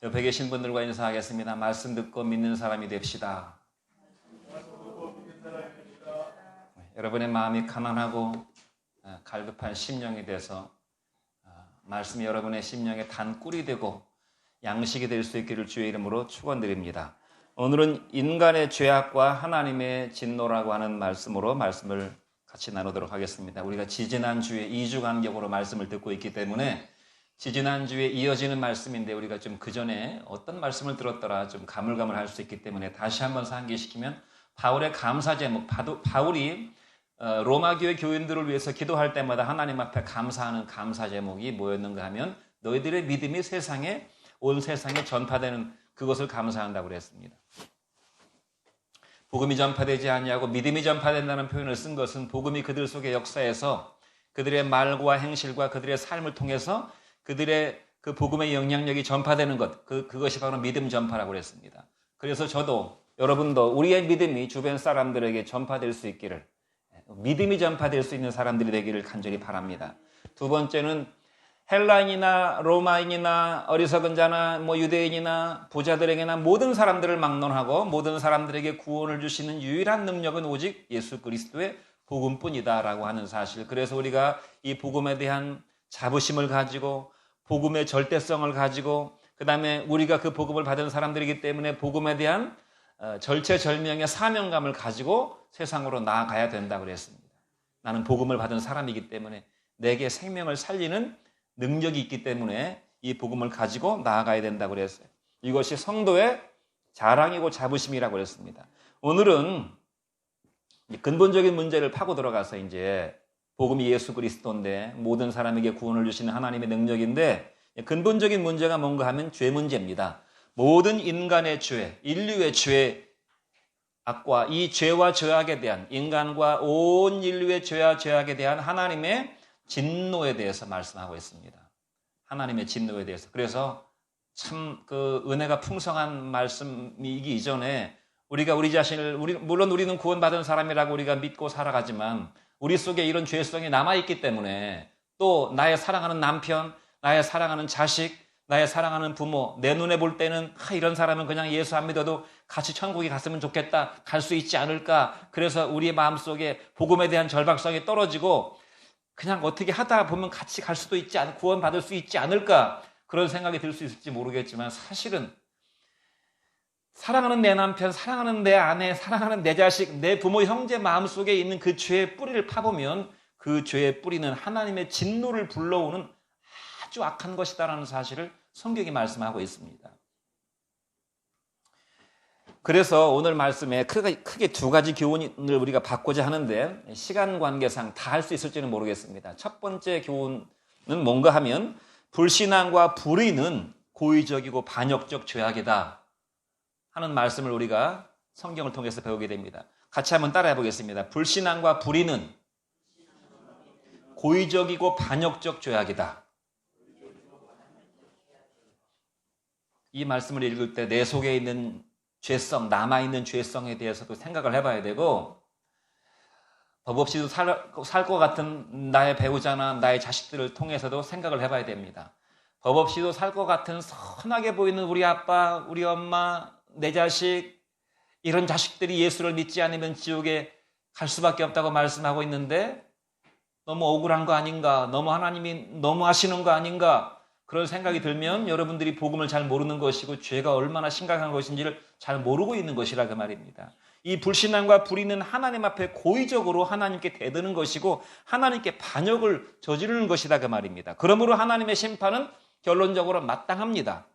옆에 계신 분들과 인사하겠습니다. 말씀 듣고 믿는 사람이 됩시다. 여러분의 마음이 가난하고 갈급한 심령이 돼서 말씀이 여러분의 심령의 단꿀이 되고 양식이 될 수 있기를 주의 이름으로 축원드립니다. 오늘은 인간의 죄악과 하나님의 진노라고 하는 말씀으로 말씀을 같이 나누도록 하겠습니다. 우리가 지지난주에 2주 간격으로 말씀을 듣고 있기 때문에 지지난주에 이어지는 말씀인데 우리가 좀 그전에 어떤 말씀을 들었더라 좀 가물가물할 수 있기 때문에 다시 한번 상기시키면 바울의 감사 제목, 바울이 로마 교회 교인들을 위해서 기도할 때마다 하나님 앞에 감사하는 감사 제목이 뭐였는가 하면 너희들의 믿음이 온 세상에 전파되는 그것을 감사한다고 그랬습니다. 복음이 전파되지 아니하고 믿음이 전파된다는 표현을 쓴 것은 복음이 그들 속의 역사에서 그들의 말과 행실과 그들의 삶을 통해서 그들의 그 복음의 영향력이 전파되는 것, 그것이 바로 믿음 전파라고 그랬습니다. 그래서 저도 여러분도 우리의 믿음이 주변 사람들에게 전파될 수 있기를, 믿음이 전파될 수 있는 사람들이 되기를 간절히 바랍니다. 두 번째는 헬라인이나 로마인이나 어리석은 자나 유대인이나 부자들에게나 모든 사람들을 막론하고 모든 사람들에게 구원을 주시는 유일한 능력은 오직 예수 그리스도의 복음뿐이다라고 하는 사실. 그래서 우리가 이 복음에 대한 자부심을 가지고 복음의 절대성을 가지고 그 다음에 우리가 그 복음을 받은 사람들이기 때문에 복음에 대한 절체절명의 사명감을 가지고 세상으로 나아가야 된다고 그랬습니다. 나는 복음을 받은 사람이기 때문에 내게 생명을 살리는 능력이 있기 때문에 이 복음을 가지고 나아가야 된다고 그랬어요. 이것이 성도의 자랑이고 자부심이라고 그랬습니다. 오늘은 근본적인 문제를 파고 들어가서 이제 복음이 예수 그리스도인데 모든 사람에게 구원을 주시는 하나님의 능력인데 근본적인 문제가 뭔가 하면 죄 문제입니다. 모든 인간의 죄, 인류의 죄악과 이 죄와 죄악에 대한 인간과 온 인류의 죄와 죄악에 대한 하나님의 진노에 대해서 말씀하고 있습니다. 하나님의 진노에 대해서. 그래서 참 그 은혜가 풍성한 말씀이기 이전에 우리가 우리 자신을 물론 우리는 구원받은 사람이라고 우리가 믿고 살아가지만 우리 속에 이런 죄성이 남아있기 때문에 또 나의 사랑하는 남편, 나의 사랑하는 자식, 나의 사랑하는 부모, 내 눈에 볼 때는 이런 사람은 그냥 예수 안 믿어도 같이 천국에 갔으면 좋겠다, 갈 수 있지 않을까. 그래서 우리의 마음속에 복음에 대한 절박성이 떨어지고 그냥 어떻게 하다 보면 같이 갈 수도 있지 않을까, 구원받을 수 있지 않을까 그런 생각이 들 수 있을지 모르겠지만 사실은 사랑하는 내 남편, 사랑하는 내 아내, 사랑하는 내 자식, 내 부모, 형제 마음속에 있는 그 죄의 뿌리를 파보면 그 죄의 뿌리는 하나님의 진노를 불러오는 아주 악한 것이다라는 사실을 성경이 말씀하고 있습니다. 그래서 오늘 말씀에 크게 두 가지 교훈을 우리가 받고자 하는데 시간 관계상 다 할 수 있을지는 모르겠습니다. 첫 번째 교훈은 뭔가 하면 불신앙과 불의는 고의적이고 반역적 죄악이다 하는 말씀을 우리가 성경을 통해서 배우게 됩니다. 같이 한번 따라해 보겠습니다. 불신앙과 불의는 고의적이고 반역적 죄악이다. 이 말씀을 읽을 때 내 속에 있는 죄성, 남아있는 죄성에 대해서도 생각을 해봐야 되고 법 없이도 살 것 같은 나의 배우자나 나의 자식들을 통해서도 생각을 해봐야 됩니다. 법 없이도 살 것 같은 선하게 보이는 우리 아빠, 우리 엄마, 내 자식, 이런 자식들이 예수를 믿지 않으면 지옥에 갈 수밖에 없다고 말씀하고 있는데 너무 억울한 거 아닌가, 너무 하나님이 너무하시는 거 아닌가 그런 생각이 들면 여러분들이 복음을 잘 모르는 것이고 죄가 얼마나 심각한 것인지를 잘 모르고 있는 것이라 그 말입니다. 이 불신앙과 불의는 하나님 앞에 고의적으로 하나님께 대드는 것이고 하나님께 반역을 저지르는 것이다 그 말입니다. 그러므로 하나님의 심판은 결론적으로 마땅합니다.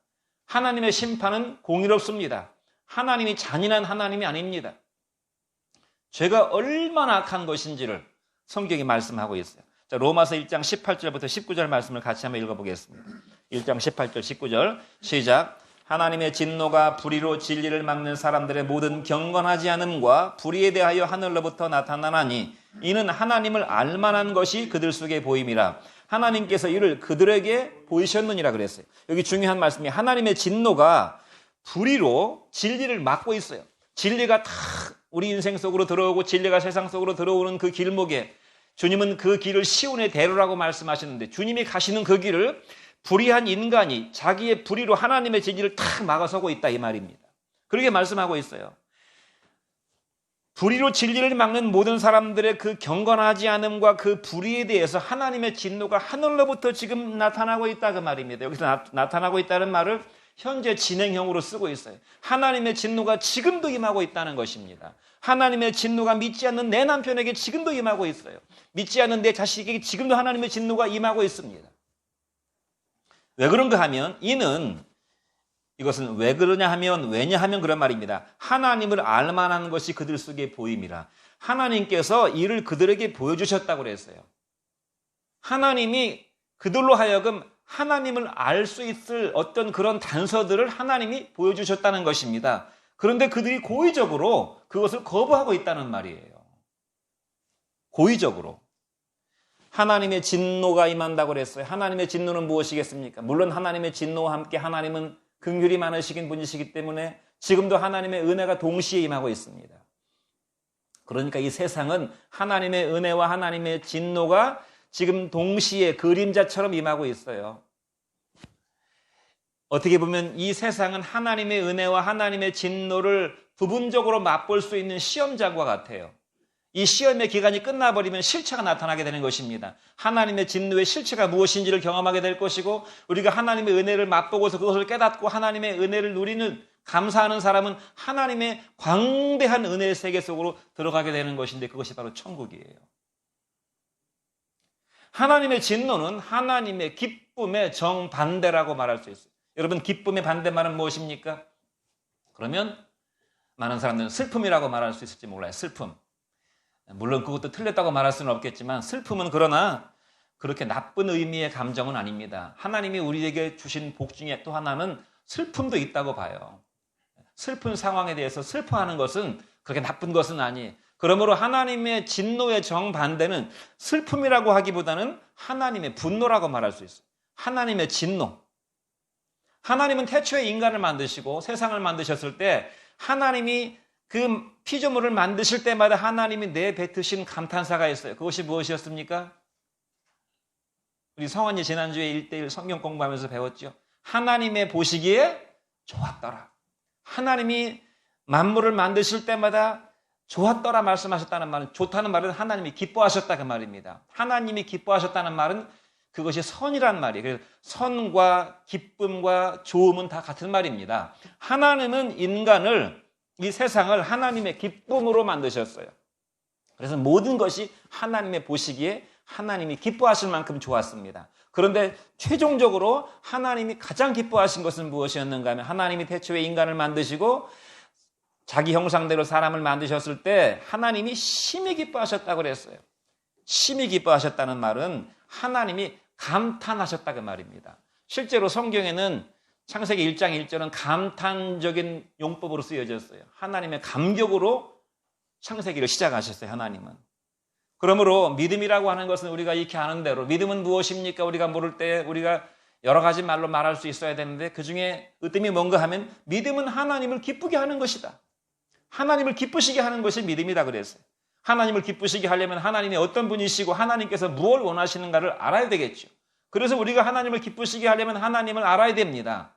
하나님의 심판은 공의롭습니다. 하나님이 잔인한 하나님이 아닙니다. 죄가 얼마나 악한 것인지를 성경이 말씀하고 있어요. 자, 로마서 1장 18절부터 19절 말씀을 같이 한번 읽어보겠습니다. 1장 18절 19절 시작. 하나님의 진노가 불의로 진리를 막는 사람들의 모든 경건하지 않음과 불의에 대하여 하늘로부터 나타나나니 이는 하나님을 알만한 것이 그들 속에 보임이라. 하나님께서 이를 그들에게 보이셨느니라 그랬어요. 여기 중요한 말씀이 하나님의 진노가 불의로 진리를 막고 있어요. 진리가 다 우리 인생 속으로 들어오고 진리가 세상 속으로 들어오는 그 길목에 주님은 그 길을 시온의 대로라고 말씀하시는데 주님이 가시는 그 길을 불의한 인간이 자기의 불의로 하나님의 진리를 탁 막아서고 있다 이 말입니다. 그렇게 말씀하고 있어요. 불의로 진리를 막는 모든 사람들의 그 경건하지 않음과 그 불의에 대해서 하나님의 진노가 하늘로부터 지금 나타나고 있다 그 말입니다. 여기서 나타나고 있다는 말을 현재 진행형으로 쓰고 있어요. 하나님의 진노가 지금도 임하고 있다는 것입니다. 하나님의 진노가 믿지 않는 내 남편에게 지금도 임하고 있어요. 믿지 않는 내 자식에게 지금도 하나님의 진노가 임하고 있습니다. 왜 그런가 하면 이것은 왜 그러냐 하면 왜냐하면 그런 말입니다. 하나님을 알만한 것이 그들 속에 보임이라. 하나님께서 이를 그들에게 보여주셨다고 그랬어요. 하나님이 그들로 하여금 하나님을 알 수 있을 어떤 그런 단서들을 하나님이 보여주셨다는 것입니다. 그런데 그들이 고의적으로 그것을 거부하고 있다는 말이에요. 고의적으로. 하나님의 진노가 임한다고 그랬어요. 하나님의 진노는 무엇이겠습니까? 물론 하나님의 진노와 함께 하나님은 긍휼이 많으시긴 분이시기 때문에 지금도 하나님의 은혜가 동시에 임하고 있습니다. 그러니까 이 세상은 하나님의 은혜와 하나님의 진노가 지금 동시에 그림자처럼 임하고 있어요. 어떻게 보면 이 세상은 하나님의 은혜와 하나님의 진노를 부분적으로 맛볼 수 있는 시험장과 같아요. 이 시험의 기간이 끝나버리면 실체가 나타나게 되는 것입니다. 하나님의 진노의 실체가 무엇인지를 경험하게 될 것이고 우리가 하나님의 은혜를 맛보고서 그것을 깨닫고 하나님의 은혜를 누리는 감사하는 사람은 하나님의 광대한 은혜의 세계 속으로 들어가게 되는 것인데 그것이 바로 천국이에요. 하나님의 진노는 하나님의 기쁨의 정반대라고 말할 수 있어요. 여러분 기쁨의 반대말은 무엇입니까? 그러면 많은 사람들은 슬픔이라고 말할 수 있을지 몰라요. 슬픔. 물론 그것도 틀렸다고 말할 수는 없겠지만 슬픔은 그러나 그렇게 나쁜 의미의 감정은 아닙니다. 하나님이 우리에게 주신 복 중에 또 하나는 슬픔도 있다고 봐요. 슬픈 상황에 대해서 슬퍼하는 것은 그렇게 나쁜 것은 아니에요. 그러므로 하나님의 진노의 정반대는 슬픔이라고 하기보다는 하나님의 분노라고 말할 수 있어요. 하나님의 진노. 하나님은 태초에 인간을 만드시고 세상을 만드셨을 때 하나님이 그 피조물을 만드실 때마다 하나님이 내뱉으신 감탄사가 있어요. 그것이 무엇이었습니까? 우리 성원이 지난주에 1:1 성경 공부하면서 배웠죠. 하나님의 보시기에 좋았더라. 하나님이 만물을 만드실 때마다 좋았더라 말씀하셨다는 말은 좋다는 말은 하나님이 기뻐하셨다 그 말입니다. 하나님이 기뻐하셨다는 말은 그것이 선이란 말이에요. 그래서 선과 기쁨과 좋음은 다 같은 말입니다. 하나님은 인간을 이 세상을 하나님의 기쁨으로 만드셨어요. 그래서 모든 것이 하나님의 보시기에 하나님이 기뻐하실 만큼 좋았습니다. 그런데 최종적으로 하나님이 가장 기뻐하신 것은 무엇이었는가 하면 하나님이 태초에 인간을 만드시고 자기 형상대로 사람을 만드셨을 때 하나님이 심히 기뻐하셨다고 그랬어요. 심히 기뻐하셨다는 말은 하나님이 감탄하셨다 그 말입니다. 실제로 성경에는 창세기 1장 1절은 감탄적인 용법으로 쓰여졌어요. 하나님의 감격으로 창세기를 시작하셨어요. 하나님은. 그러므로 믿음이라고 하는 것은 우리가 익히 아는 대로 믿음은 무엇입니까? 우리가 모를 때 우리가 여러 가지 말로 말할 수 있어야 되는데 그중에 으뜸이 뭔가 하면 믿음은 하나님을 기쁘게 하는 것이다. 하나님을 기쁘시게 하는 것이 믿음이다 그랬어요. 하나님을 기쁘시게 하려면 하나님이 어떤 분이시고 하나님께서 무엇을 원하시는가를 알아야 되겠죠. 그래서 우리가 하나님을 기쁘시게 하려면 하나님을 알아야 됩니다.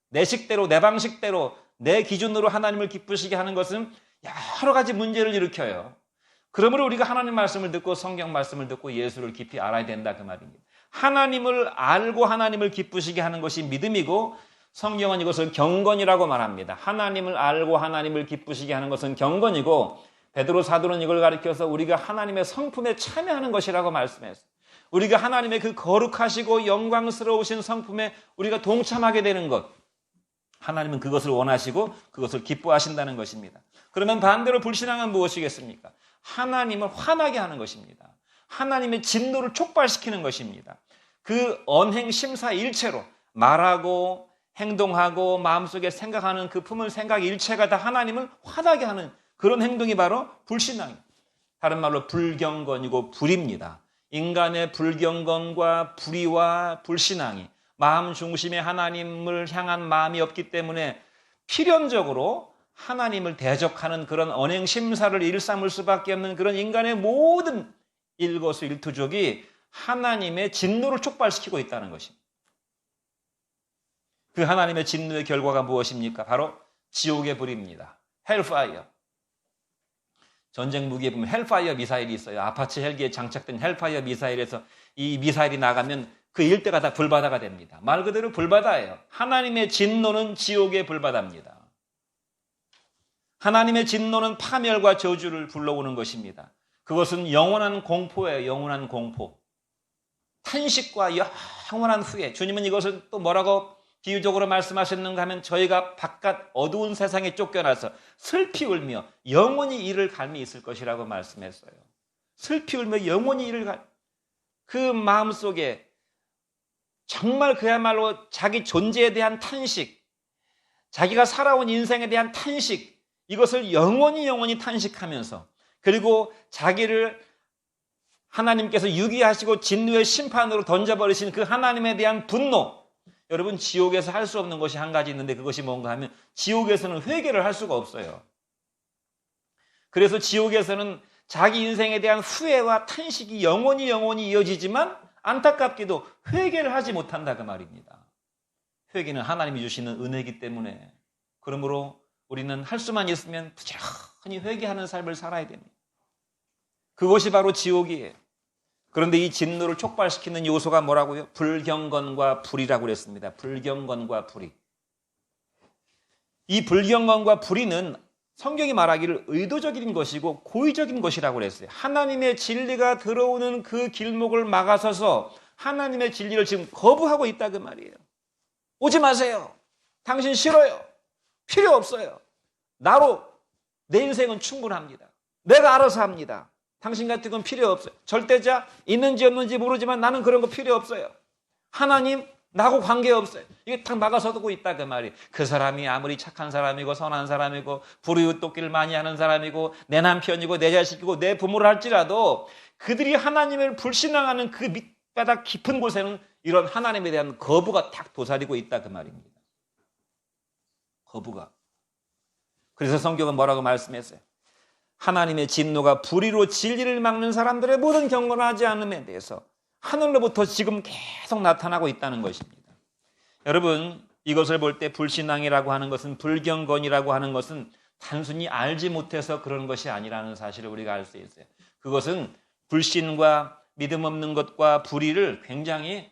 내 식대로 내 방식대로 내 기준으로 하나님을 기쁘시게 하는 것은 여러 가지 문제를 일으켜요. 그러므로 우리가 하나님 말씀을 듣고 성경 말씀을 듣고 예수를 깊이 알아야 된다 그 말입니다. 하나님을 알고 하나님을 기쁘시게 하는 것이 믿음이고 성경은 이것을 경건이라고 말합니다. 하나님을 알고 하나님을 기쁘시게 하는 것은 경건이고 베드로 사도는 이걸 가리켜서 우리가 하나님의 성품에 참여하는 것이라고 말씀했어요. 우리가 하나님의 그 거룩하시고 영광스러우신 성품에 우리가 동참하게 되는 것. 하나님은 그것을 원하시고 그것을 기뻐하신다는 것입니다. 그러면 반대로 불신앙은 무엇이겠습니까? 하나님을 화나게 하는 것입니다. 하나님의 진노를 촉발시키는 것입니다. 그 언행 심사 일체로 말하고 행동하고 마음속에 생각하는 그 품은 생각 일체가 다 하나님을 화나게 하는 그런 행동이 바로 불신앙입니다. 다른 말로 불경건이고 불입니다. 인간의 불경건과 불의와 불신앙이 마음 중심에 하나님을 향한 마음이 없기 때문에 필연적으로 하나님을 대적하는 그런 언행심사를 일삼을 수밖에 없는 그런 인간의 모든 일거수일투족이 하나님의 진노를 촉발시키고 있다는 것입니다. 그 하나님의 진노의 결과가 무엇입니까? 바로 지옥의 불입니다. 헬파이어. 전쟁 무기에 보면 헬파이어 미사일이 있어요. 아파치 헬기에 장착된 헬파이어 미사일에서 이 미사일이 나가면 그 일대가 다 불바다가 됩니다. 말 그대로 불바다예요. 하나님의 진노는 지옥의 불바다입니다. 하나님의 진노는 파멸과 저주를 불러오는 것입니다. 그것은 영원한 공포예요. 영원한 공포. 탄식과 영원한 후회. 주님은 이것을 또 뭐라고 비유적으로 말씀하셨는가 하면 저희가 바깥 어두운 세상에 쫓겨나서 슬피 울며 영원히 이를 갈미 있을 것이라고 말씀했어요. 슬피 울며 영원히 이를 갈. 그 마음속에 정말 그야말로 자기 존재에 대한 탄식, 자기가 살아온 인생에 대한 탄식, 이것을 영원히 탄식하면서, 그리고 자기를 하나님께서 유기하시고 진노의 심판으로 던져버리신 그 하나님에 대한 분노. 여러분, 지옥에서 할 수 없는 것이 한 가지 있는데 그것이 뭔가 하면 지옥에서는 회개를 할 수가 없어요. 그래서 지옥에서는 자기 인생에 대한 후회와 탄식이 영원히 이어지지만 안타깝게도 회개를 하지 못한다 그 말입니다. 회개는 하나님이 주시는 은혜이기 때문에, 그러므로 우리는 할 수만 있으면 부지런히 회개하는 삶을 살아야 됩니다. 그것이 바로 지옥이에요. 그런데 이 진노를 촉발시키는 요소가 뭐라고요? 불경건과 불이라고 그랬습니다. 불경건과 불이. 이 불경건과 불이는 성경이 말하기를 의도적인 것이고 고의적인 것이라고 그랬어요. 하나님의 진리가 들어오는 그 길목을 막아서서 하나님의 진리를 지금 거부하고 있다 그 말이에요. 오지 마세요. 당신 싫어요. 필요 없어요. 나로 내 인생은 충분합니다. 내가 알아서 합니다. 당신 같은 건 필요 없어요. 절대자 있는지 없는지 모르지만 나는 그런 거 필요 없어요. 하나님 나하고 관계없어요. 이게 딱 막아서두고 있다 그 말이에요. 그 사람이 아무리 착한 사람이고 선한 사람이고 불의웃 돕기를 많이 하는 사람이고 내 남편이고 내 자식이고 내 부모를 할지라도 그들이 하나님을 불신앙하는 그 밑바닥 깊은 곳에는 이런 하나님에 대한 거부가 탁 도사리고 있다 그 말입니다. 거부가. 그래서 성경은 뭐라고 말씀했어요? 하나님의 진노가 불의로 진리를 막는 사람들의 모든 경건하지 않음에 대해서 하늘로부터 지금 계속 나타나고 있다는 것입니다. 여러분, 이것을 볼 때 불신앙이라고 하는 것은, 불경건이라고 하는 것은 단순히 알지 못해서 그런 것이 아니라는 사실을 우리가 알 수 있어요. 그것은 불신과 믿음 없는 것과 불의를 굉장히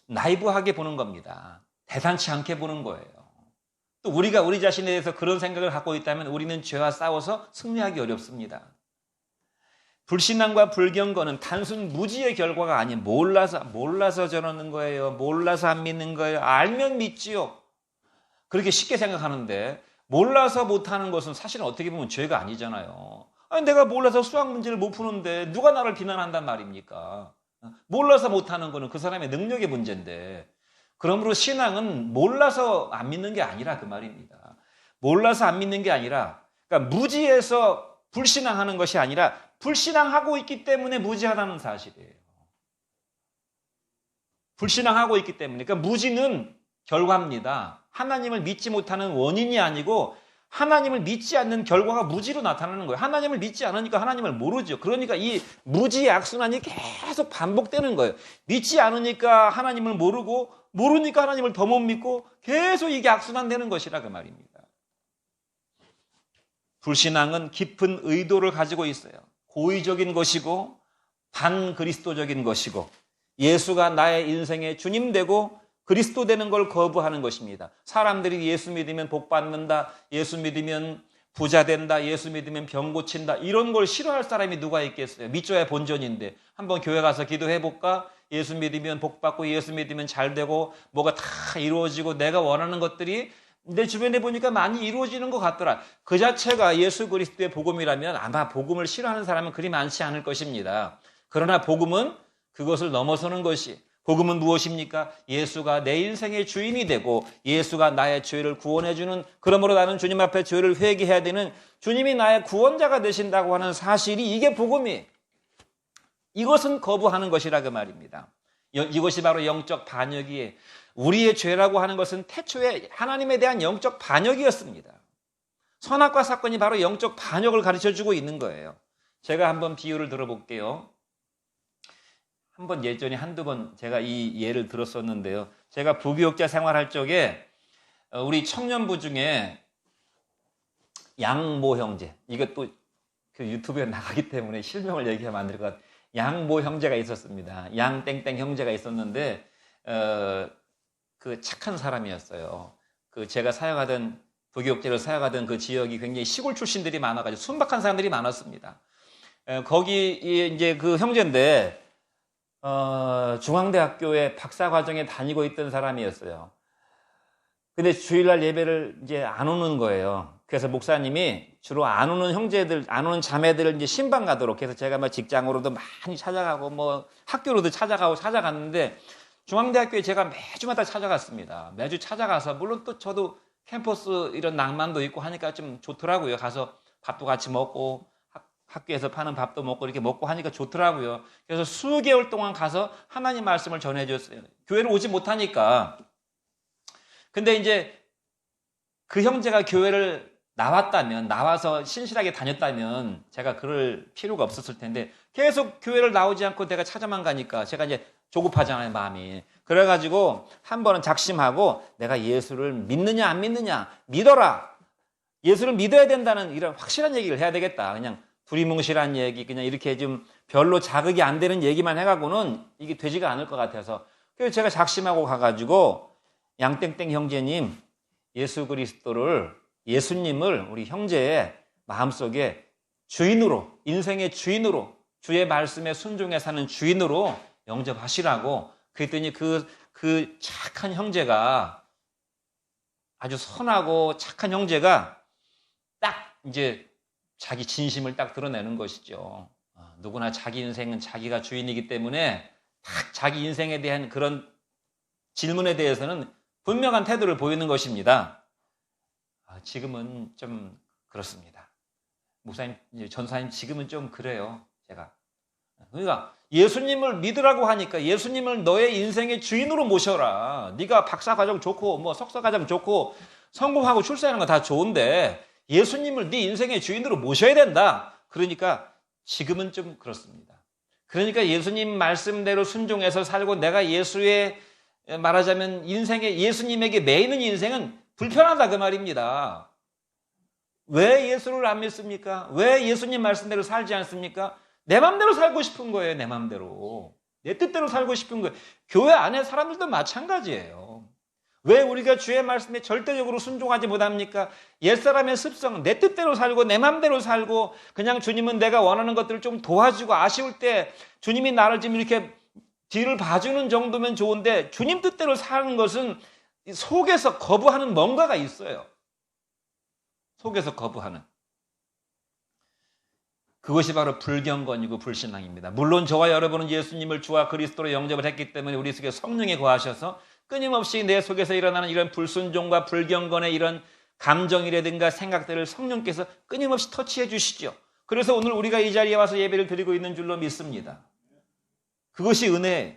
나이브하게 보는 겁니다. 대단치 않게 보는 거예요. 또 우리가 우리 자신에 대해서 그런 생각을 갖고 있다면 우리는 죄와 싸워서 승리하기 어렵습니다. 불신앙과 불경건은 단순 무지의 결과가 아닌 몰라서 저러는 거예요. 몰라서 안 믿는 거예요. 알면 믿지요. 그렇게 쉽게 생각하는데 몰라서 못하는 것은 사실은 어떻게 보면 죄가 아니잖아요. 아니, 내가 몰라서 수학 문제를 못 푸는데 누가 나를 비난한단 말입니까? 몰라서 못하는 거는 그 사람의 능력의 문제인데, 그러므로 신앙은 몰라서 안 믿는 게 아니라 그 말입니다. 몰라서 안 믿는 게 아니라, 그러니까 무지해서 불신앙하는 것이 아니라 불신앙하고 있기 때문에 무지하다는 사실이에요. 불신앙하고 있기 때문에. 그러니까 무지는 결과입니다. 하나님을 믿지 못하는 원인이 아니고 하나님을 믿지 않는 결과가 무지로 나타나는 거예요. 하나님을 믿지 않으니까 하나님을 모르죠. 그러니까 이 무지의 악순환이 계속 반복되는 거예요. 믿지 않으니까 하나님을 모르고, 모르니까 하나님을 더 못 믿고, 계속 이게 악순환되는 것이라 그 말입니다. 불신앙은 깊은 의도를 가지고 있어요. 고의적인 것이고 반그리스도적인 것이고, 예수가 나의 인생의 주님 되고 그리스도 되는 걸 거부하는 것입니다. 사람들이 예수 믿으면 복 받는다, 예수 믿으면 부자 된다, 예수 믿으면 병 고친다, 이런 걸 싫어할 사람이 누가 있겠어요? 믿줘야 본전인데. 한번 교회 가서 기도해볼까? 예수 믿으면 복 받고 예수 믿으면 잘 되고 뭐가 다 이루어지고 내가 원하는 것들이 내 주변에 보니까 많이 이루어지는 것 같더라. 그 자체가 예수 그리스도의 복음이라면 아마 복음을 싫어하는 사람은 그리 많지 않을 것입니다. 그러나 복음은 그것을 넘어서는 것이, 복음은 무엇입니까? 예수가 내 인생의 주인이 되고 예수가 나의 죄를 구원해 주는, 그러므로 나는 주님 앞에 죄를 회개해야 되는 주님이 나의 구원자가 되신다고 하는 사실이, 이게 복음이, 이것은 거부하는 것이라 그 말입니다. 이것이 바로 영적 반역이에요. 우리의 죄라고 하는 것은 태초에 하나님에 대한 영적 반역이었습니다. 선악과 사건이 바로 영적 반역을 가르쳐주고 있는 거예요. 제가 한번 비유를 들어볼게요. 한번 예전에 한두 번 제가 이 예를 들었었는데요. 제가 부교육자 생활할 적에 우리 청년부 중에 양모 형제, 이것도 그 유튜브에 나가기 때문에 실명을 얘기하면 안 될 것 같아요. 양모 형제가 있었습니다. 양땡땡 형제가 있었는데 그 착한 사람이었어요. 그 제가 사역하던 부교육자를 사역하던 그 지역이 굉장히 시골 출신들이 많아가지고 순박한 사람들이 많았습니다. 거기 이제 그 형제인데 중앙대학교에 박사과정에 다니고 있던 사람이었어요. 근데 주일날 예배를 이제 안 오는 거예요. 그래서 목사님이 주로 안 오는 형제들, 안 오는 자매들을 이제 신방 가도록 해서 제가 뭐 직장으로도 많이 찾아가고 뭐 학교로도 찾아갔는데 중앙대학교에 제가 매주마다 찾아갔습니다. 매주 찾아가서 물론 또 저도 캠퍼스 이런 낭만도 있고 하니까 좀 좋더라고요. 가서 밥도 같이 먹고 학교에서 파는 밥도 먹고 이렇게 먹고 하니까 좋더라고요. 그래서 수개월 동안 가서 하나님 말씀을 전해줬어요. 교회를 오지 못하니까. 근데 이제 그 형제가 교회를 나와서 신실하게 다녔다면 제가 그럴 필요가 없었을 텐데 계속 교회를 나오지 않고 내가 찾아만 가니까 제가 이제 조급하잖아요, 마음이. 그래가지고 한 번은 작심하고 내가 예수를 믿느냐 안 믿느냐 믿어라. 예수를 믿어야 된다는 이런 확실한 얘기를 해야 되겠다. 그냥 두리뭉실한 얘기, 그냥 이렇게 좀 별로 자극이 안 되는 얘기만 해가고는 이게 되지가 않을 것 같아서 그래서 제가 작심하고 가가지고 양땡땡 형제님, 예수님을 우리 형제의 마음속에 주인으로, 인생의 주인으로, 주의 말씀에 순종해 사는 주인으로 영접하시라고 그랬더니 그 착한 형제가, 아주 선하고 착한 형제가 딱 이제 자기 진심을 딱 드러내는 것이죠. 누구나 자기 인생은 자기가 주인이기 때문에 딱 자기 인생에 대한 그런 질문에 대해서는 분명한 태도를 보이는 것입니다. 지금은 좀 그렇습니다. 목사님, 전사님 지금은 좀 그래요. 제가. 그러니까 예수님을 믿으라고 하니까 예수님을 너의 인생의 주인으로 모셔라. 네가 박사과정 좋고 뭐 석사과정 좋고 성공하고 출세하는 거 다 좋은데 예수님을 네 인생의 주인으로 모셔야 된다. 그러니까 지금은 좀 그렇습니다. 그러니까 예수님 말씀대로 순종해서 살고 내가 예수의 말하자면 인생에 예수님에게 매이는 인생은 불편하다 그 말입니다. 왜 예수를 안 믿습니까? 왜 예수님 말씀대로 살지 않습니까? 내 맘대로 살고 싶은 거예요. 내 맘대로. 내 뜻대로 살고 싶은 거예요. 교회 안에 사람들도 마찬가지예요. 왜 우리가 주의 말씀에 절대적으로 순종하지 못합니까? 옛사람의 습성, 내 뜻대로 살고 내 맘대로 살고 그냥 주님은 내가 원하는 것들을 좀 도와주고 아쉬울 때 주님이 나를 좀 이렇게 뒤를 봐주는 정도면 좋은데 주님 뜻대로 사는 것은 속에서 거부하는 뭔가가 있어요. 속에서 거부하는. 그것이 바로 불경건이고 불신앙입니다. 물론 저와 여러분은 예수님을 주와 그리스도로 영접을 했기 때문에 우리 속에 성령이 거하셔서 끊임없이 내 속에서 일어나는 이런 불순종과 불경건의 이런 감정이라든가 생각들을 성령께서 끊임없이 터치해 주시죠. 그래서 오늘 우리가 이 자리에 와서 예배를 드리고 있는 줄로 믿습니다. 그것이 은혜예요.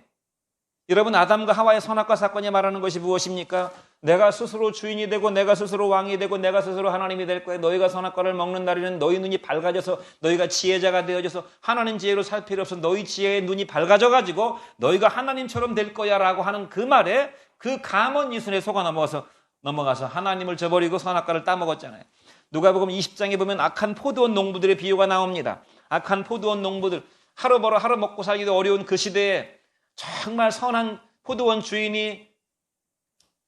여러분, 아담과 하와의 선악과 사건이 말하는 것이 무엇입니까? 내가 스스로 주인이 되고 내가 스스로 왕이 되고 내가 스스로 하나님이 될 거야. 너희가 선악과를 먹는 날에는 너희 눈이 밝아져서 너희가 지혜자가 되어져서 하나님 지혜로 살 필요 없어. 너희 지혜의 눈이 밝아져가지고 너희가 하나님처럼 될 거야 라고 하는 그 말에 그 감언 이순에 속아 넘어가서 하나님을 저버리고 선악과를 따먹었잖아요. 누가복음 20장에 보면 악한 포도원 농부들의 비유가 나옵니다. 악한 포도원 농부들, 하루 벌어 하루 먹고 살기도 어려운 그 시대에 정말 선한 포도원 주인이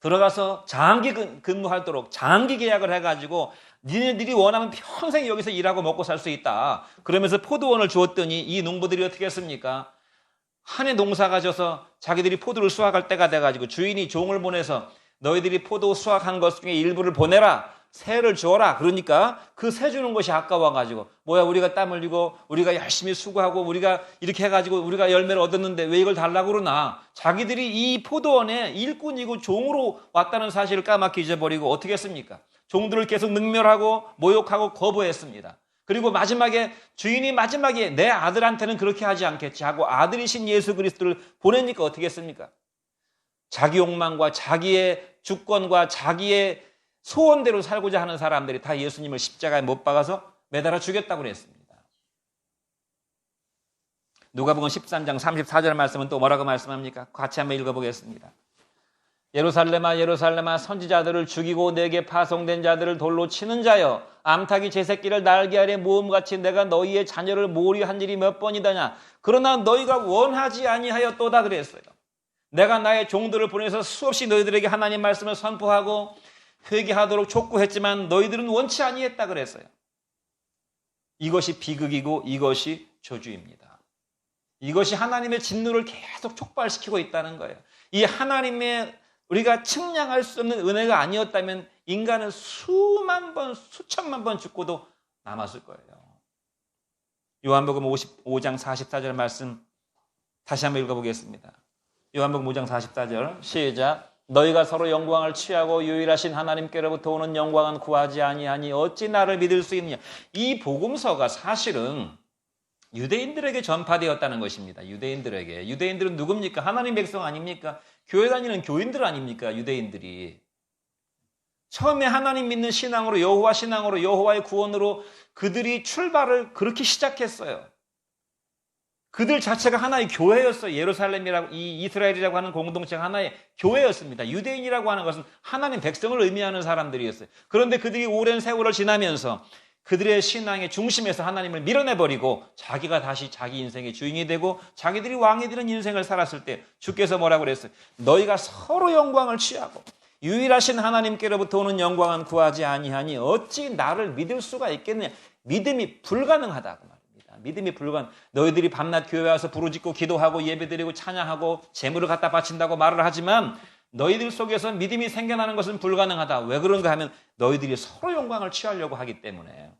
들어가서 장기 근무하도록 장기 계약을 해가지고 니네들이 원하면 평생 여기서 일하고 먹고 살 수 있다. 그러면서 포도원을 주었더니 이 농부들이 어떻게 했습니까? 한 해 농사가 져서 자기들이 포도를 수확할 때가 돼가지고 주인이 종을 보내서 너희들이 포도 수확한 것 중에 일부를 보내라. 새를 주어라. 그러니까 그 새 주는 것이 아까워가지고 뭐야 우리가 땀 흘리고 우리가 열심히 수고하고 우리가 이렇게 해가지고 우리가 열매를 얻었는데 왜 이걸 달라고 그러나 자기들이 이 포도원에 일꾼이고 종으로 왔다는 사실을 까맣게 잊어버리고 어떻게 했습니까? 종들을 계속 능멸하고 모욕하고 거부했습니다. 그리고 마지막에 주인이 마지막에 내 아들한테는 그렇게 하지 않겠지 하고 아들이신 예수 그리스도를 보내니까 어떻게 했습니까? 자기 욕망과 자기의 주권과 자기의 소원대로 살고자 하는 사람들이 다 예수님을 십자가에 못 박아서 매달아 죽였다고 그랬습니다. 누가복음 13장 34절 말씀은 또 뭐라고 말씀합니까? 같이 한번 읽어보겠습니다. 예루살렘아 예루살렘아 선지자들을 죽이고 내게 파송된 자들을 돌로 치는 자여 암탉이 제 새끼를 날개 아래 모음같이 내가 너희의 자녀를 몰이한 일이 몇 번이다냐. 그러나 너희가 원하지 아니하였도다 그랬어요. 내가 나의 종들을 보내서 수없이 너희들에게 하나님 말씀을 선포하고 회개하도록 촉구했지만 너희들은 원치 아니했다 그랬어요. 이것이 비극이고 이것이 저주입니다. 이것이 하나님의 진노를 계속 촉발시키고 있다는 거예요. 이 하나님의 우리가 측량할 수 없는 은혜가 아니었다면 인간은 수만 번, 수천만 번 죽고도 남았을 거예요. 요한복음 55장 44절 말씀 다시 한번 읽어보겠습니다. 요한복음 5장 44절 시작. 너희가 서로 영광을 취하고 유일하신 하나님께로부터 오는 영광은 구하지 아니하니 어찌 나를 믿을 수 있느냐. 이 복음서가 사실은 유대인들에게 전파되었다는 것입니다. 유대인들에게. 유대인들은 누굽니까? 하나님 백성 아닙니까? 교회 다니는 교인들 아닙니까? 유대인들이. 처음에 하나님 믿는 신앙으로 여호와 신앙으로 여호와의 구원으로 그들이 출발을 그렇게 시작했어요. 그들 자체가 하나의 교회였어요. 예루살렘이라고 이 이스라엘이라고 하는 공동체가 하나의 교회였습니다. 유대인이라고 하는 것은 하나님 백성을 의미하는 사람들이었어요. 그런데 그들이 오랜 세월을 지나면서 그들의 신앙의 중심에서 하나님을 밀어내버리고 자기가 다시 자기 인생의 주인이 되고 자기들이 왕이 되는 인생을 살았을 때 주께서 뭐라고 그랬어요? 너희가 서로 영광을 취하고 유일하신 하나님께로부터 오는 영광은 구하지 아니하니 어찌 나를 믿을 수가 있겠느냐. 믿음이 불가능하다고 말입니다. 믿음이 너희들이 밤낮 교회 와서 부르짖고 기도하고 예배드리고 찬양하고 재물을 갖다 바친다고 말을 하지만 너희들 속에서 믿음이 생겨나는 것은 불가능하다. 왜 그런가 하면 너희들이 서로 영광을 취하려고 하기 때문에.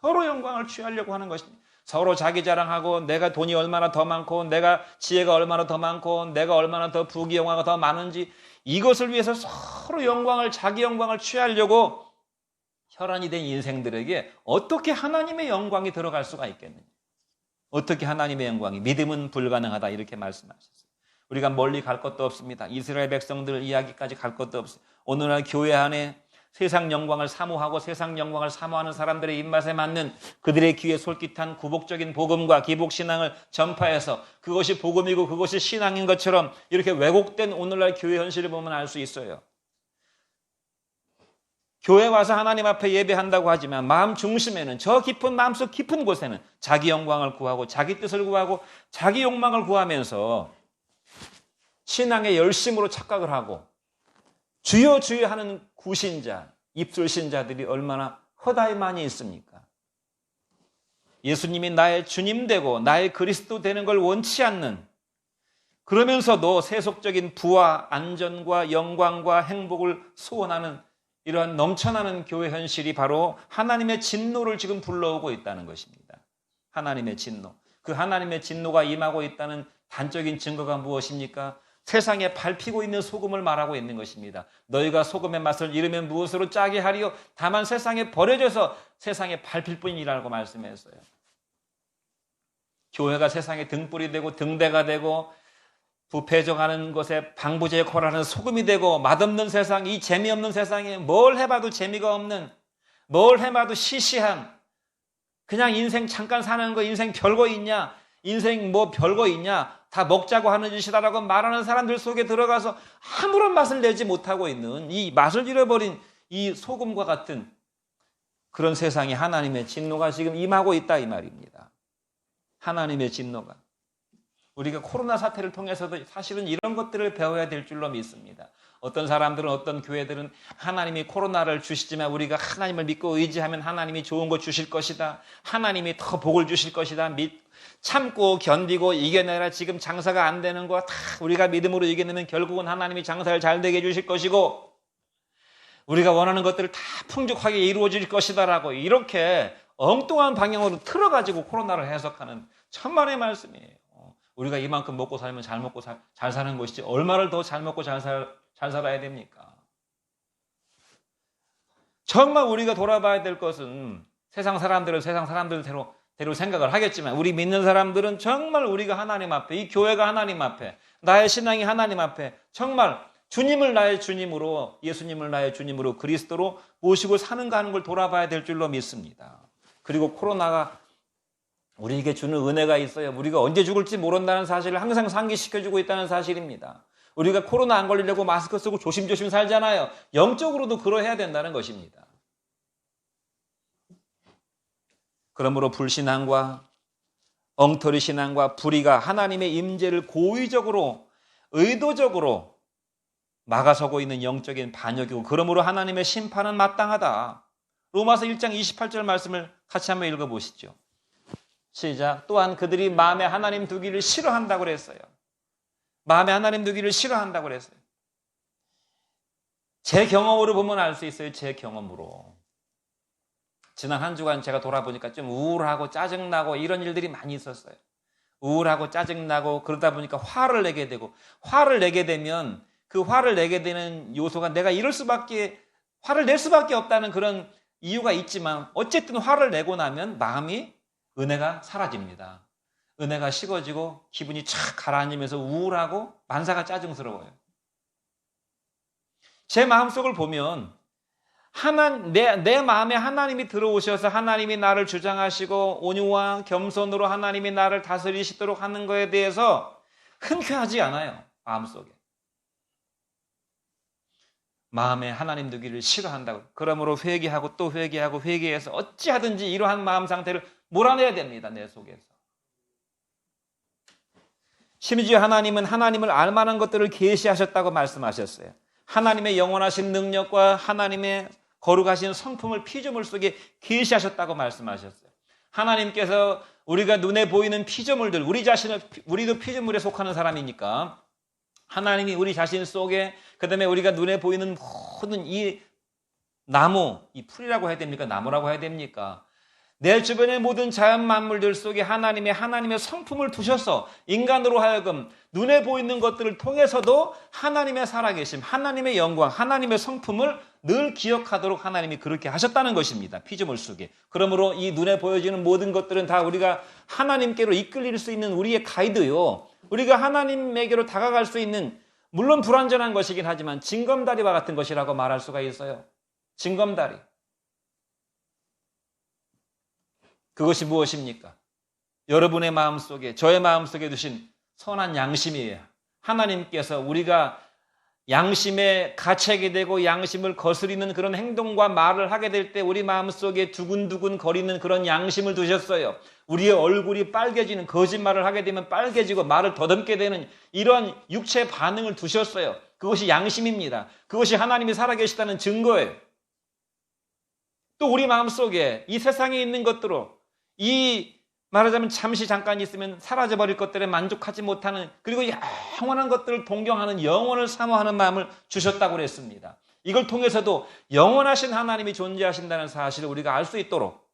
서로 영광을 취하려고 하는 것입니다. 서로 자기 자랑하고 내가 돈이 얼마나 더 많고 내가 지혜가 얼마나 더 많고 내가 얼마나 더 부귀영화가 더 많은지 이것을 위해서 서로 자기 영광을 취하려고 혈안이 된 인생들에게 어떻게 하나님의 영광이 들어갈 수가 있겠느냐. 어떻게 하나님의 영광이 믿음은 불가능하다 이렇게 말씀하셨어요. 우리가 멀리 갈 것도 없습니다. 이스라엘 백성들 이야기까지 갈 것도 없어요. 오늘날 교회 안에 세상 영광을 사모하고 세상 영광을 사모하는 사람들의 입맛에 맞는 그들의 귀에 솔깃한 구복적인 복음과 기복신앙을 전파해서 그것이 복음이고 그것이 신앙인 것처럼 이렇게 왜곡된 오늘날 교회 현실을 보면 알 수 있어요. 교회 와서 하나님 앞에 예배한다고 하지만 마음 중심에는 저 깊은 마음속 깊은 곳에는 자기 영광을 구하고 자기 뜻을 구하고 자기 욕망을 구하면서 신앙의 열심으로 착각을 하고 주여 주여 하는 구신자, 입술신자들이 얼마나 허다히 많이 있습니까? 예수님이 나의 주님 되고 나의 그리스도 되는 걸 원치 않는 그러면서도 세속적인 부와 안전과 영광과 행복을 소원하는 이러한 넘쳐나는 교회 현실이 바로 하나님의 진노를 지금 불러오고 있다는 것입니다. 하나님의 진노. 그 하나님의 진노가 임하고 있다는 단적인 증거가 무엇입니까? 세상에 밟히고 있는 소금을 말하고 있는 것입니다. 너희가 소금의 맛을 잃으면 무엇으로 짜게 하리요? 다만 세상에 버려져서 세상에 밟힐 뿐이라고 말씀했어요. 교회가 세상에 등불이 되고 등대가 되고 부패져가는 것에 방부제코라는 소금이 되고 맛없는 세상, 이 재미없는 세상에 뭘 해봐도 재미가 없는, 뭘 해봐도 시시한, 그냥 인생 잠깐 사는 거 인생 별거 있냐? 인생 뭐 별거 있냐? 다 먹자고 하는 짓이다라고 말하는 사람들 속에 들어가서 아무런 맛을 내지 못하고 있는 이 맛을 잃어버린 이 소금과 같은 그런 세상에 하나님의 진노가 지금 임하고 있다 이 말입니다. 하나님의 진노가. 우리가 코로나 사태를 통해서도 사실은 이런 것들을 배워야 될 줄로 믿습니다. 어떤 사람들은 어떤 교회들은 하나님이 코로나를 주시지만 우리가 하나님을 믿고 의지하면 하나님이 좋은 거 주실 것이다. 하나님이 더 복을 주실 것이다. 참고 견디고 이겨내라. 지금 장사가 안 되는 거 다 우리가 믿음으로 이겨내면 결국은 하나님이 장사를 잘 되게 해주실 것이고 우리가 원하는 것들을 다 풍족하게 이루어질 것이다라고 이렇게 엉뚱한 방향으로 틀어가지고 코로나를 해석하는 천만의 말씀이에요. 우리가 이만큼 먹고 살면 잘 먹고 잘 사는 것이지 얼마를 더 잘 먹고 잘 살아야 됩니까? 정말 우리가 돌아봐야 될 것은 세상 사람들은 세상 사람들대로 생각을 하겠지만 우리 믿는 사람들은 정말 우리가 하나님 앞에 이 교회가 하나님 앞에 나의 신앙이 하나님 앞에 정말 주님을 나의 주님으로 예수님을 나의 주님으로 그리스도로 모시고 사는가 하는 걸 돌아봐야 될 줄로 믿습니다. 그리고 코로나가 우리에게 주는 은혜가 있어요. 우리가 언제 죽을지 모른다는 사실을 항상 상기시켜주고 있다는 사실입니다. 우리가 코로나 안 걸리려고 마스크 쓰고 조심조심 살잖아요. 영적으로도 그러해야 된다는 것입니다. 그러므로 불신앙과 엉터리 신앙과 불의가 하나님의 임재를 고의적으로 의도적으로 막아서고 있는 영적인 반역이고, 그러므로 하나님의 심판은 마땅하다. 로마서 1장 28절 말씀을 같이 한번 읽어보시죠. 시작. 또한 그들이 마음에 하나님 두기를 싫어한다고 그랬어요. 마음에 하나님 두기를 싫어한다고 그랬어요. 제 경험으로 보면 알 수 있어요. 제 경험으로. 지난 한 주간 제가 돌아보니까 좀 우울하고 짜증나고 이런 일들이 많이 있었어요. 우울하고 짜증나고 그러다 보니까 화를 내게 되고, 화를 내게 되면 그 화를 내게 되는 요소가 내가 화를 낼 수밖에 없다는 그런 이유가 있지만, 어쨌든 화를 내고 나면 마음이, 은혜가 사라집니다. 은혜가 식어지고 기분이 착 가라앉으면서 우울하고 만사가 짜증스러워요. 제 마음속을 보면 내 마음에 하나님이 들어오셔서 하나님이 나를 주장하시고 온유와 겸손으로 하나님이 나를 다스리시도록 하는 것에 대해서 흔쾌하지 않아요. 마음속에. 마음에 하나님 두기를 싫어한다고. 그러므로 회개하고 또 회개하고 회개해서 어찌하든지 이러한 마음 상태를 몰아내야 됩니다. 내 속에서. 심지어 하나님은 하나님을 알만한 것들을 계시하셨다고 말씀하셨어요. 하나님의 영원하신 능력과 하나님의 거룩하신 성품을 피조물 속에 계시하셨다고 말씀하셨어요. 하나님께서 우리가 눈에 보이는 피조물들, 우리도 피조물에 속하는 사람이니까 하나님이 우리 자신 속에, 그 다음에 우리가 눈에 보이는 모든 이 나무, 이 풀이라고 해야 됩니까? 나무라고 해야 됩니까? 내 주변의 모든 자연 만물들 속에 하나님의 성품을 두셔서 인간으로 하여금 눈에 보이는 것들을 통해서도 하나님의 살아계심, 하나님의 영광, 하나님의 성품을 늘 기억하도록 하나님이 그렇게 하셨다는 것입니다. 피조물 속에. 그러므로 이 눈에 보여지는 모든 것들은 다 우리가 하나님께로 이끌릴 수 있는 우리의 가이드요, 우리가 하나님에게로 다가갈 수 있는, 물론 불완전한 것이긴 하지만 징검다리와 같은 것이라고 말할 수가 있어요. 징검다리. 그것이 무엇입니까? 여러분의 마음속에, 저의 마음속에 두신 선한 양심이에요. 하나님께서 우리가 양심에 가책이 되고 양심을 거스리는 그런 행동과 말을 하게 될 때 우리 마음속에 두근두근 거리는 그런 양심을 두셨어요. 우리의 얼굴이 빨개지는, 거짓말을 하게 되면 빨개지고 말을 더듬게 되는 이런 육체 반응을 두셨어요. 그것이 양심입니다. 그것이 하나님이 살아계시다는 증거예요. 또 우리 마음속에 이 세상에 있는 것들로, 말하자면 잠시 잠깐 있으면 사라져버릴 것들에 만족하지 못하는, 그리고 영원한 것들을 동경하는, 영원을 사모하는 마음을 주셨다고 그랬습니다. 이걸 통해서도 영원하신 하나님이 존재하신다는 사실을 우리가 알 수 있도록,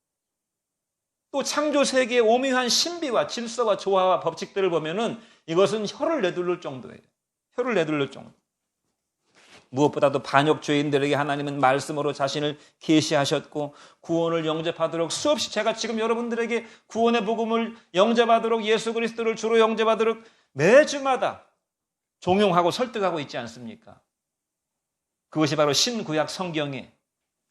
또 창조 세계의 오묘한 신비와 질서와 조화와 법칙들을 보면은 이것은 혀를 내둘를 정도예요. 혀를 내둘를 정도. 무엇보다도 반역 죄인들에게 하나님은 말씀으로 자신을 계시하셨고 구원을 영접하도록 수없이, 제가 지금 여러분들에게 구원의 복음을 영접하도록, 예수 그리스도를 주로 영접하도록 매주마다 종용하고 설득하고 있지 않습니까? 그것이 바로 신구약 성경의,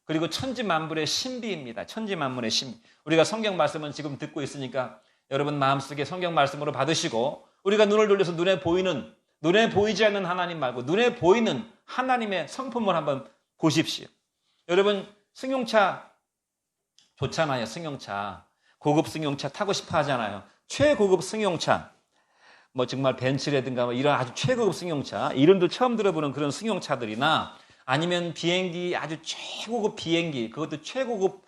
그리고 천지만물의 신비입니다. 천지만물의 신비. 우리가 성경 말씀은 지금 듣고 있으니까 여러분 마음속에 성경 말씀으로 받으시고, 우리가 눈을 돌려서 눈에 보이지 않는 하나님 말고 눈에 보이는 하나님의 성품을 한번 보십시오. 여러분, 승용차 좋잖아요. 승용차. 고급 승용차 타고 싶어 하잖아요. 최고급 승용차. 정말 벤츠라든가 이런 아주 최고급 승용차. 이름도 처음 들어보는 그런 승용차들이나, 아니면 비행기, 아주 최고급 비행기. 그것도 최고급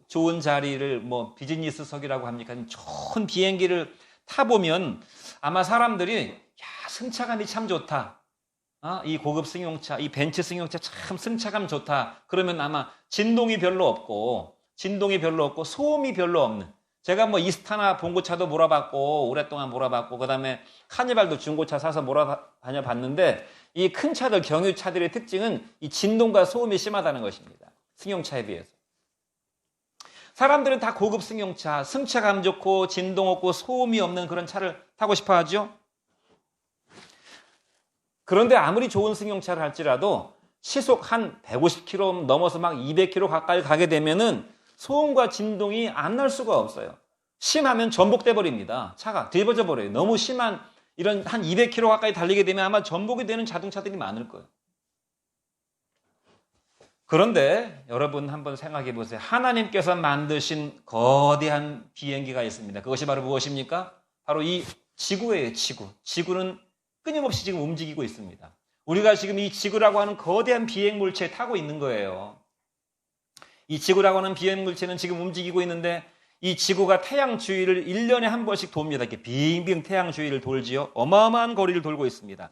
좋은 자리를 비즈니스석이라고 합니까? 좋은 비행기를 타보면 아마 사람들이 승차감이 참 좋다. 이 고급 승용차, 이 벤츠 승용차 참 승차감 좋다. 그러면 아마 진동이 별로 없고 소음이 별로 없는. 제가 이스타나 봉고차도 몰아봤고, 오랫동안 몰아봤고, 그 다음에 카니발도 중고차 사서 몰아다녀 봤는데, 이 큰 차들, 경유차들의 특징은 이 진동과 소음이 심하다는 것입니다. 승용차에 비해서. 사람들은 다 고급 승용차, 승차감 좋고 진동 없고 소음이 없는 그런 차를 타고 싶어 하죠. 그런데 아무리 좋은 승용차를 할지라도 시속 한 150km 넘어서 막 200km 가까이 가게 되면은 소음과 진동이 안 날 수가 없어요. 심하면 전복돼 버립니다. 차가 뒤집어져 버려요. 너무 심한 이런 한 200km 가까이 달리게 되면 아마 전복이 되는 자동차들이 많을 거예요. 그런데 여러분 한번 생각해 보세요. 하나님께서 만드신 거대한 비행기가 있습니다. 그것이 바로 무엇입니까? 바로 이 지구예요, 지구. 지구는 끊임없이 지금 움직이고 있습니다. 우리가 지금 이 지구라고 하는 거대한 비행물체에 타고 있는 거예요. 이 지구라고 하는 비행물체는 지금 움직이고 있는데 이 지구가 태양 주위를 1년에 한 번씩 돕니다. 이렇게 빙빙 태양 주위를 돌지요. 어마어마한 거리를 돌고 있습니다.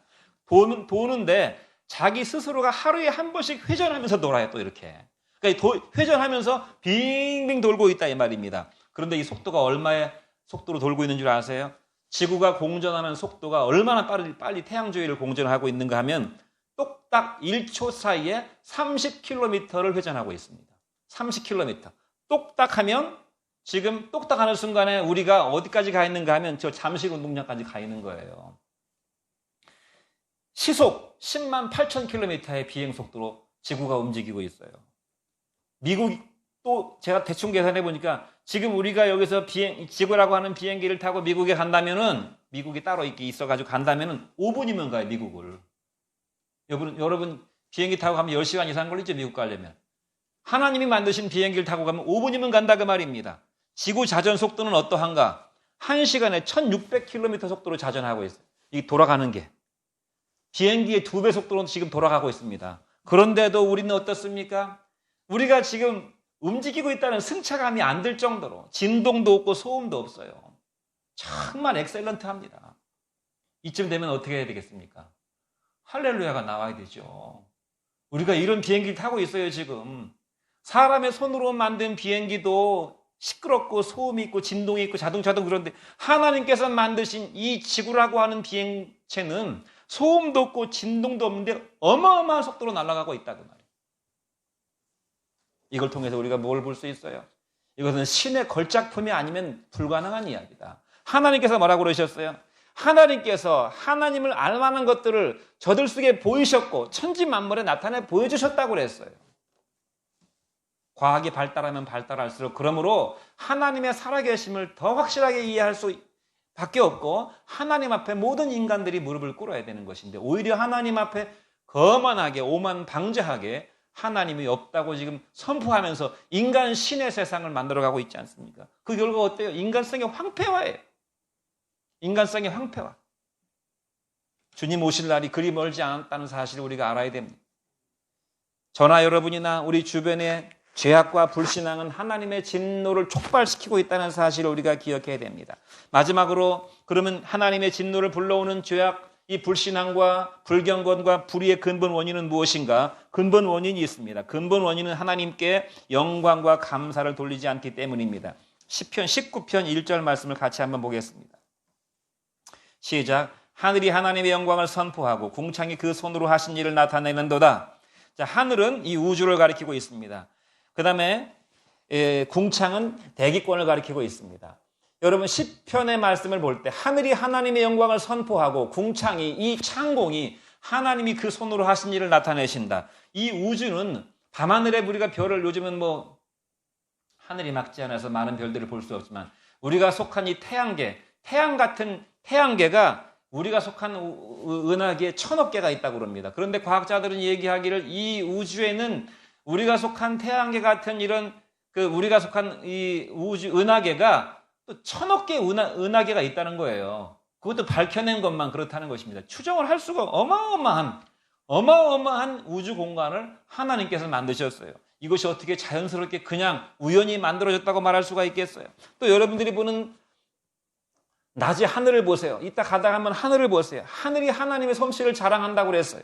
도는데 자기 스스로가 하루에 한 번씩 회전하면서 돌아요. 또 이렇게. 그러니까 회전하면서 빙빙 돌고 있다 이 말입니다. 그런데 이 속도가 얼마의 속도로 돌고 있는 줄 아세요? 지구가 공전하는 속도가 얼마나 빨리 태양 주위를 공전하고 있는가 하면 똑딱 1초 사이에 30km를 회전하고 있습니다. 30km. 똑딱 하면 지금 똑딱 하는 순간에 우리가 어디까지 가 있는가 하면 저 잠실 운동장까지 가 있는 거예요. 시속 10만 8천 킬로미터의 비행 속도로 지구가 움직이고 있어요. 미국이 또 제가 대충 계산해 보니까 지금 우리가 여기서 지구라고 하는 비행기를 타고 미국에 간다면은 미국이 따로 있어가지고 간다면은 5분이면 가요, 미국을. 여러분 비행기 타고 가면 10시간 이상 걸리죠, 미국 가려면. 하나님이 만드신 비행기를 타고 가면 5분이면 간다 그 말입니다. 지구 자전 속도는 어떠한가? 1시간에 1600km 속도로 자전하고 있어요. 이 돌아가는 게. 비행기의 2배 속도로 지금 돌아가고 있습니다. 그런데도 우리는 어떻습니까? 우리가 지금 움직이고 있다는 승차감이 안 들 정도로 진동도 없고 소음도 없어요. 정말 엑셀런트합니다. 이쯤 되면 어떻게 해야 되겠습니까? 할렐루야가 나와야 되죠. 우리가 이런 비행기를 타고 있어요, 지금. 사람의 손으로 만든 비행기도 시끄럽고 소음이 있고 진동이 있고 자동차도 그런데 하나님께서 만드신 이 지구라고 하는 비행체는 소음도 없고 진동도 없는데 어마어마한 속도로 날아가고 있다고 말이에요. 이걸 통해서 우리가 뭘 볼 수 있어요? 이것은 신의 걸작품이 아니면 불가능한 이야기다. 하나님께서 뭐라고 그러셨어요? 하나님께서 하나님을 알만한 것들을 저들 속에 보이셨고 천지 만물에 나타내 보여주셨다고 그랬어요. 과학이 발달하면 발달할수록 그러므로 하나님의 살아계심을 더 확실하게 이해할 수밖에 없고 하나님 앞에 모든 인간들이 무릎을 꿇어야 되는 것인데 오히려 하나님 앞에 거만하게 오만방자하게 하나님이 없다고 지금 선포하면서 인간 신의 세상을 만들어가고 있지 않습니까? 그 결과 어때요? 인간성의 황폐화예요. 인간성의 황폐화. 주님 오실 날이 그리 멀지 않았다는 사실을 우리가 알아야 됩니다. 저나 여러분이나 우리 주변에 죄악과 불신앙은 하나님의 진노를 촉발시키고 있다는 사실을 우리가 기억해야 됩니다. 마지막으로 그러면 하나님의 진노를 불러오는 죄악, 이 불신앙과 불경건과 불의의 근본 원인은 무엇인가? 근본 원인이 있습니다. 근본 원인은 하나님께 영광과 감사를 돌리지 않기 때문입니다. 시편 19편 1절 말씀을 같이 한번 보겠습니다. 시작. 하늘이 하나님의 영광을 선포하고 궁창이 그 손으로 하신 일을 나타내는도다. 자, 하늘은 이 우주를 가리키고 있습니다. 그 다음에 궁창은 대기권을 가리키고 있습니다. 여러분 시편의 말씀을 볼 때 하늘이 하나님의 영광을 선포하고 궁창이 이 창공이 하나님이 그 손으로 하신 일을 나타내신다. 이 우주는 밤하늘에 우리가 별을 요즘은 뭐 하늘이 막지 않아서 많은 별들을 볼 수 없지만 우리가 속한 이 태양계, 태양 같은 태양계가 우리가 속한 은하계에 1000억 개가 있다고 그럽니다. 그런데 과학자들은 얘기하기를 이 우주에는 우리가 속한 태양계 같은 이런 우리가 속한 이 우주 은하계가 또 1000억 개의 은하계가 있다는 거예요. 그것도 밝혀낸 것만 그렇다는 것입니다. 추정을 할 수가 어마어마한 우주 공간을 하나님께서 만드셨어요. 이것이 어떻게 자연스럽게 그냥 우연히 만들어졌다고 말할 수가 있겠어요? 또 여러분들이 보는 낮에 하늘을 보세요. 이따 가다가 한번 하늘을 보세요. 하늘이 하나님의 솜씨를 자랑한다고 그랬어요.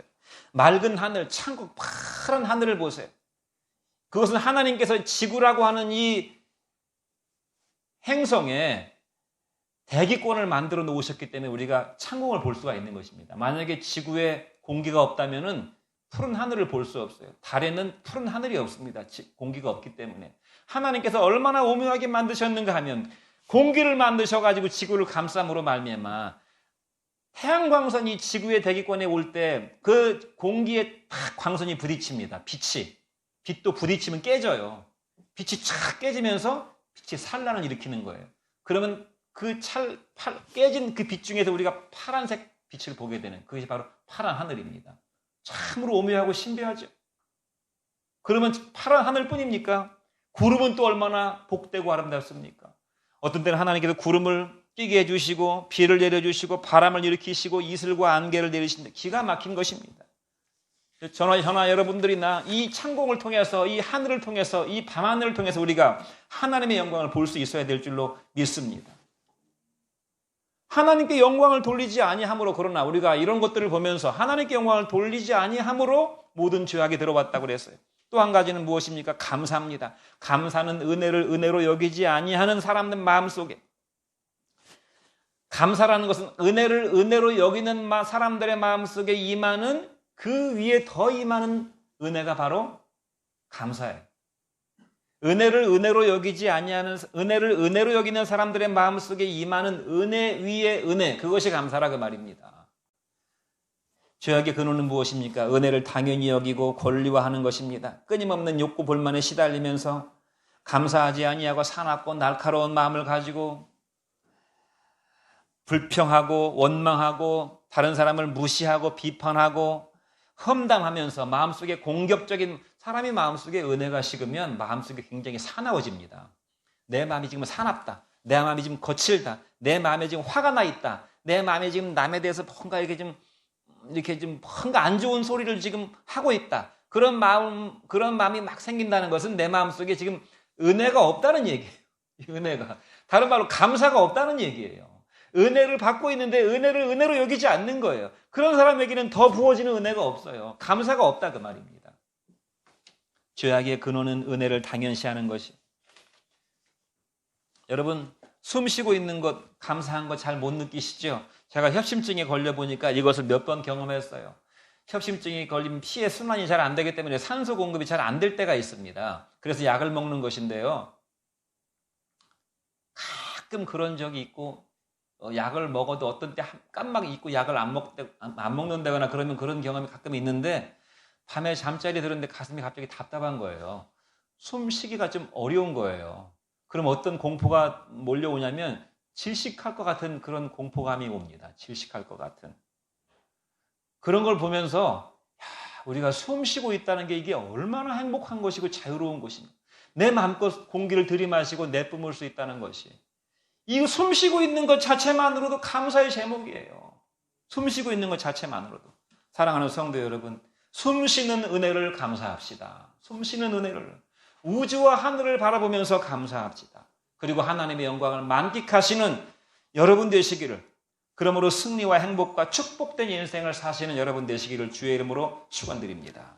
맑은 하늘, 창국 파란 하늘을 보세요. 그것은 하나님께서 지구라고 하는 이 행성에 대기권을 만들어 놓으셨기 때문에 우리가 창공을 볼 수가 있는 것입니다. 만약에 지구에 공기가 없다면은 푸른 하늘을 볼 수 없어요. 달에는 푸른 하늘이 없습니다. 공기가 없기 때문에. 하나님께서 얼마나 오묘하게 만드셨는가 하면 공기를 만드셔가지고 지구를 감싸므로 말미암아 태양광선이 지구의 대기권에 올 때 그 공기에 탁 광선이 부딪힙니다. 빛도 부딪히면 깨져요. 빛이 쫙 깨지면서 빛이 산란을 일으키는 거예요. 그러면 깨진 그 빛 중에서 우리가 파란색 빛을 보게 되는 그것이 바로 파란 하늘입니다. 참으로 오묘하고 신비하죠. 그러면 파란 하늘뿐입니까? 구름은 또 얼마나 복되고 아름답습니까? 어떤 때는 하나님께서 구름을 끼게 해주시고 비를 내려주시고 바람을 일으키시고 이슬과 안개를 내리신다. 기가 막힌 것입니다. 저나 여러분들이나 이 창공을 통해서 이 하늘을 통해서 이 밤하늘을 통해서 우리가 하나님의 영광을 볼 수 있어야 될 줄로 믿습니다. 하나님께 영광을 돌리지 아니함으로, 그러나 우리가 이런 것들을 보면서 하나님께 영광을 돌리지 아니함으로 모든 죄악이 들어왔다고 그랬어요. 또 한 가지는 무엇입니까? 감사입니다. 감사는 은혜를 은혜로 여기지 아니하는 사람들 마음속에, 감사라는 것은 은혜를 은혜로 여기는 사람들의 마음속에 임하는, 그 위에 더 임하는 은혜가 바로 감사예요. 은혜를 은혜로 여기지 아니하는, 은혜를 은혜로 여기는 사람들의 마음속에 임하는 은혜 위에 은혜, 그것이 감사라 그 말입니다. 죄악의 근원은 무엇입니까? 은혜를 당연히 여기고 권리화하는 것입니다. 끊임없는 욕구 볼만에 시달리면서 감사하지 아니하고 사납고 날카로운 마음을 가지고 불평하고 원망하고 다른 사람을 무시하고 비판하고 험담하면서 마음속에 공격적인, 사람이 마음속에 은혜가 식으면 마음속에 굉장히 사나워집니다. 내 마음이 지금 사납다. 내 마음이 지금 거칠다. 내 마음에 지금 화가 나 있다. 내 마음에 지금 남에 대해서 뭔가 이렇게 좀 뭔가 안 좋은 소리를 지금 하고 있다. 그런 마음이 막 생긴다는 것은 내 마음속에 지금 은혜가 없다는 얘기예요. 은혜가. 다른 말로 감사가 없다는 얘기예요. 은혜를 받고 있는데 은혜를 은혜로 여기지 않는 거예요. 그런 사람에게는 더 부어지는 은혜가 없어요. 감사가 없다 그 말입니다. 죄악의 근원은 은혜를 당연시하는 것이. 여러분, 숨 쉬고 있는 것, 감사한 거 잘 못 느끼시죠? 제가 협심증에 걸려보니까 이것을 몇 번 경험했어요. 협심증이 걸리면 피의 순환이 잘 안 되기 때문에 산소 공급이 잘 안 될 때가 있습니다. 그래서 약을 먹는 것인데요. 가끔 그런 적이 있고, 약을 먹어도 어떤 때 깜막 잊고 약을 안 먹는다거나 그러면 그런 경험이 가끔 있는데, 밤에 잠자리 들었는데 가슴이 갑자기 답답한 거예요. 숨 쉬기가 좀 어려운 거예요. 그럼 어떤 공포가 몰려오냐면 질식할 것 같은 그런 공포감이 옵니다. 질식할 것 같은. 그런 걸 보면서 우리가 숨 쉬고 있다는 게 이게 얼마나 행복한 것이고 자유로운 것인가. 내 마음껏 공기를 들이마시고 내뿜을 수 있다는 것이. 이 숨 쉬고 있는 것 자체만으로도 감사의 제목이에요. 숨 쉬고 있는 것 자체만으로도. 사랑하는 성도 여러분, 숨 쉬는 은혜를 감사합시다. 숨 쉬는 은혜를. 우주와 하늘을 바라보면서 감사합시다. 그리고 하나님의 영광을 만끽하시는 여러분 되시기를, 그러므로 승리와 행복과 축복된 인생을 사시는 여러분 되시기를 주의 이름으로 축원드립니다.